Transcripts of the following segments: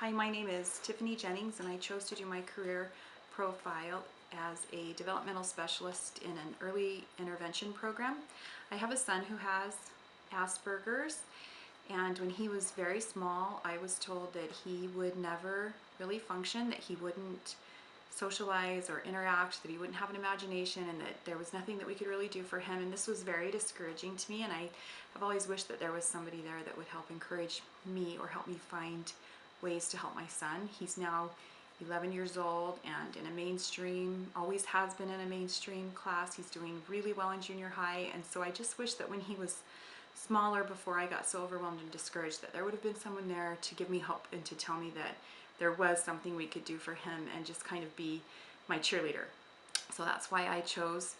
Hi, my name is Tiffany Jennings, and I chose to do my career profile as a developmental specialist in an early intervention program. I have a son who has Asperger's, and when he was very small, I was told that he would never really function, that he wouldn't socialize or interact, that he wouldn't have an imagination, and that there was nothing that we could really do for him. And this was very discouraging to me, and I've always wished that there was somebody there that would help encourage me or help me find ways to help my son. He's now 11 years old and in a mainstream, always has been in a mainstream class. He's doing really well in junior high, and so I just wish that when he was smaller, before I got so overwhelmed and discouraged, that there would have been someone there to give me hope and to tell me that there was something we could do for him and just kind of be my cheerleader. So that's why I chose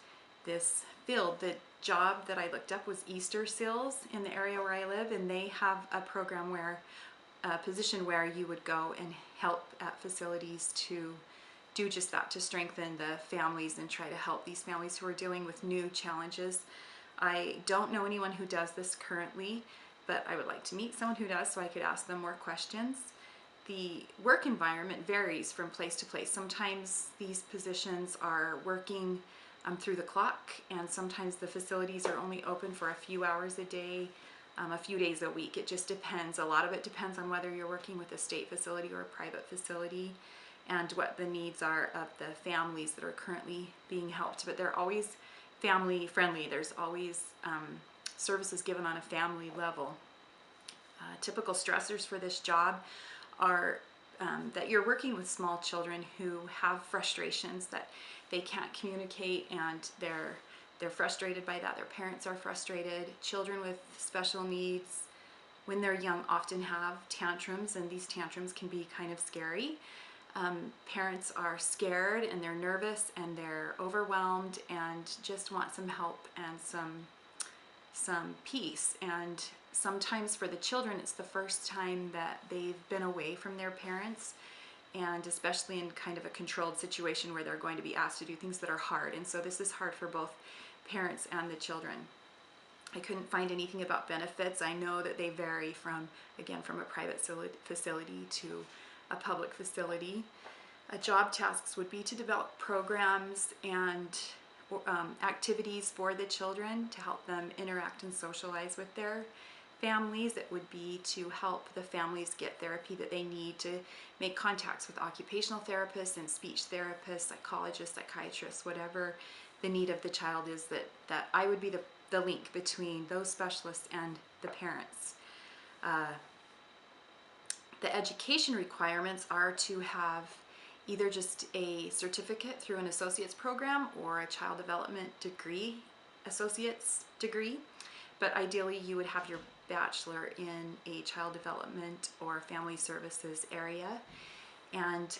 this field. The job that I looked up was Easter Seals in the area where I live, and they have a program where a position where you would go and help at facilities to do just that, to strengthen the families and try to help these families who are dealing with new challenges. I don't know anyone who does this currently, but I would like to meet someone who does so I could ask them more questions. The work environment varies from place to place. Sometimes these positions are working through the clock, and sometimes the facilities are only open for a few hours a day, a few days a week. It just depends. A lot of it depends on whether you're working with a state facility or a private facility and what the needs are of the families that are currently being helped. But they're always family friendly. There's always services given on a family level. Typical stressors for this job are that you're working with small children who have frustrations that they can't communicate, and they're frustrated by that. Their parents are frustrated. Children with special needs, when they're young, often have tantrums, and these tantrums can be kind of scary. Parents are scared and they're nervous and they're overwhelmed and just want some help and some peace. And sometimes for the children, it's the first time that they've been away from their parents, and especially in kind of a controlled situation where they're going to be asked to do things that are hard. And so this is hard for both parents and the children. I couldn't find anything about benefits. I know that they vary from, again, from a private facility to a public facility. Job tasks would be to develop programs and activities for the children to help them interact and socialize with their families. It would be to help the families get therapy that they need, to make contacts with occupational therapists and speech therapists, psychologists, psychiatrists, whatever the need of the child is, that I would be the link between those specialists and the parents. The education requirements are to have either just a certificate through an associate's program or a child development degree, associate's degree, but ideally you would have your bachelor in a child development or family services area. And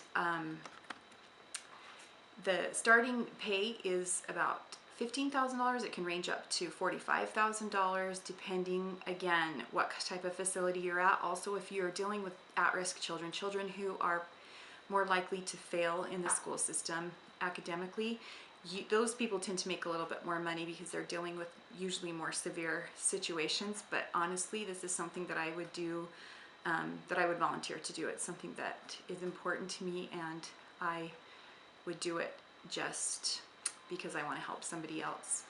the starting pay is about $15,000. It can range up to $45,000 depending, again, what type of facility you're at. Also, if you're dealing with at-risk children, children who are more likely to fail in the school system academically, those people tend to make a little bit more money because they're dealing with usually more severe situations. But honestly, this is something that I would do, that I would volunteer to do. It's something that is important to me, and I would do it just because I want to help somebody else.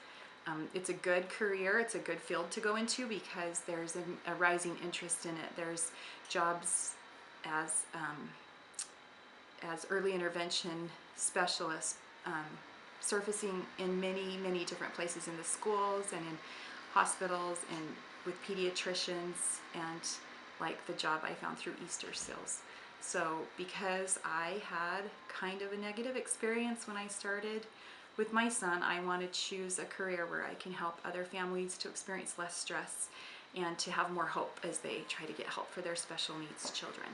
It's a good career. It's a good field to go into because there's a rising interest in it. There's jobs as early intervention specialists surfacing in many different places in the schools and in hospitals and with pediatricians, and like the job I found through Easter Seals. So because I had kind of a negative experience when I started with my son, I want to choose a career where I can help other families to experience less stress and to have more hope as they try to get help for their special needs children.